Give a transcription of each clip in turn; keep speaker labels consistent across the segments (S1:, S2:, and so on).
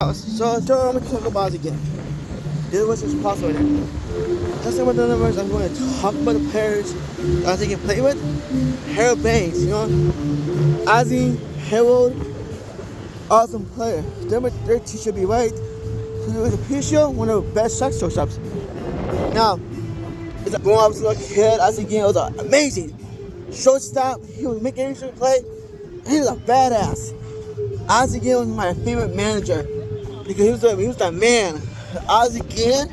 S1: So I'm going to talk about it again. This was his possible there. That's what the numbers I'm going to talk about the players that they can play with. Harold Banks, Ozzie, Harold, awesome player. Their team should be right. He was a P-Show, one of the best shortstops. Now, as a grown up little kid, Ozzie again was amazing. Shortstop, he was making every play. He was a badass. Ozzie again was my favorite manager because he was the man. Ozzie again,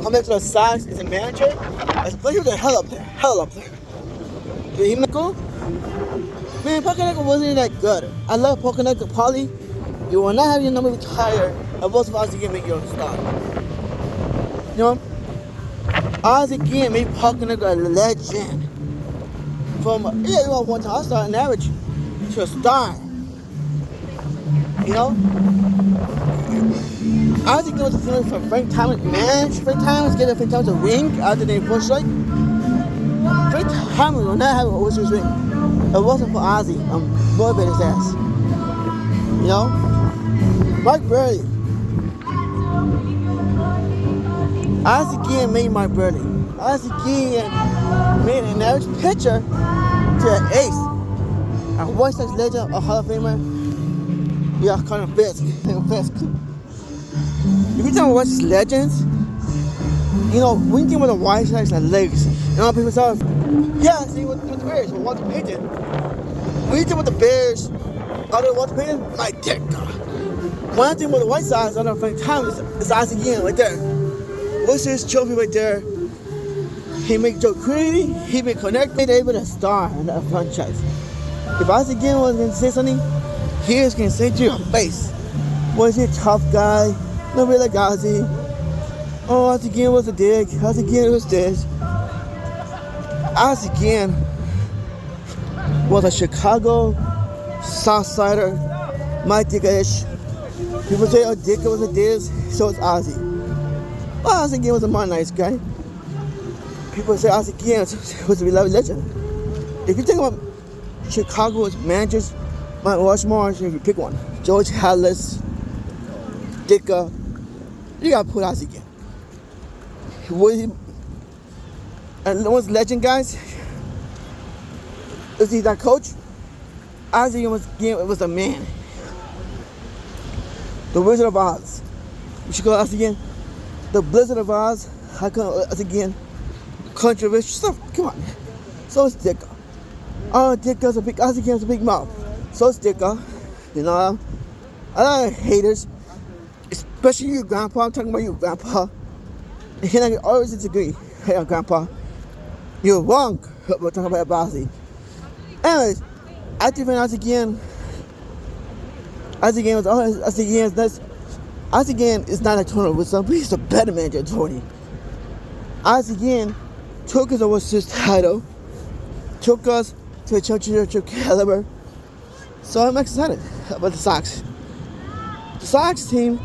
S1: come back to the Sox as a manager. As a player, he was a hell of a player. Did he make go? Man, Pocaneko wasn't that good. I love Pocaneko, Polly. You will not have your number retired, and both of Ozzie again make your star. Ozzie again made Pocaneko a legend. From one time I started an average to a star. Ozzie goes to feeling for Frank Thomas. Man, Frank Thomas getting Frank Thomas a ring after they first strike. Frank Thomas will not have a World Series ring. If it wasn't for Ozzie, I'm motivated his ass. Mike Burley. Ozzie again made Mike Burley. Ozzie again made an average pitcher to an ace. A White Sox legend, a Hall of Famer. Kind of fast. If you tell me what's legends, when you think about the White Sox and legs, people say, see with the Bears, with Walter Payton. When you think about the Bears, other Walter Payton, my dick. When I think about the White Sox, other Frank Thomas, it's Ozzie again right there. What's his trophy right there? He made Joe Creedy, he made Connect, made able to star in that franchise. If Ozzie again was going to say something, he is going to say to your face, was he a tough guy? Nobody like Ozzie. Oh, Ozzie again was a dick. Ozzie again was this. Ozzie again was a Chicago Southsider, my dick-ish. People say, oh, Dick was a this, so it's Ozzie. Well, Ozzie again was a nice guy. People say Ozzie again was a beloved legend. If you think about Chicago's managers, Mount Rushmore, if you pick one, George Halas, Ditka, you gotta put Ozzie again. And the one's legend, guys. Is he that coach? Ozzie was a man. The Wizard of Oz. You should call Ozzie again. The Blizzard of Oz. How come Ozzie again? Controversial stuff. Come on. So is Ditka. Oh, Ditka's a big. Ozzie again has a big mouth. So is Ditka. A lot of haters. Especially your grandpa. I'm talking about your grandpa. And I always disagree. Hey, grandpa. You're wrong. We're talking about Ozzie. Anyways, I defend Ozzie again. Ozzie again is not a Tony Wilson, but he's a better manager than Tony. Ozzie again took us over his title, took us to a championship caliber. So I'm excited about the Sox. The Sox team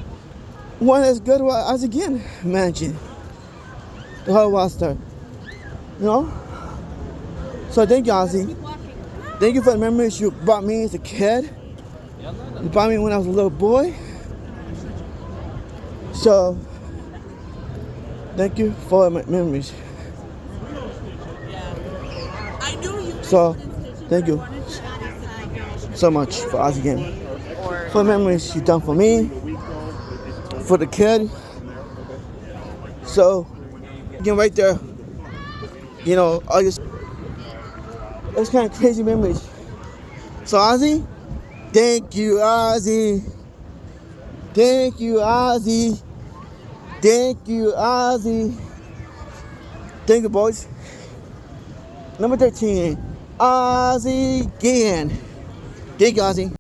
S1: won as good as Ozzie again managing the whole roster. So thank you, Ozzie. Thank you for the memories you brought me as a kid. You brought me when I was a little boy. So thank you for my memories. So thank you so much for Ozzie again. For the memories you done for me, for the kid. So again right there, all this. It's kind of crazy memories. So Ozzie, thank you, Ozzie. Thank you, Ozzie. Thank you, Ozzie. Thank you, boys. Number 13, Ozzie again. Thank you, Ozzie.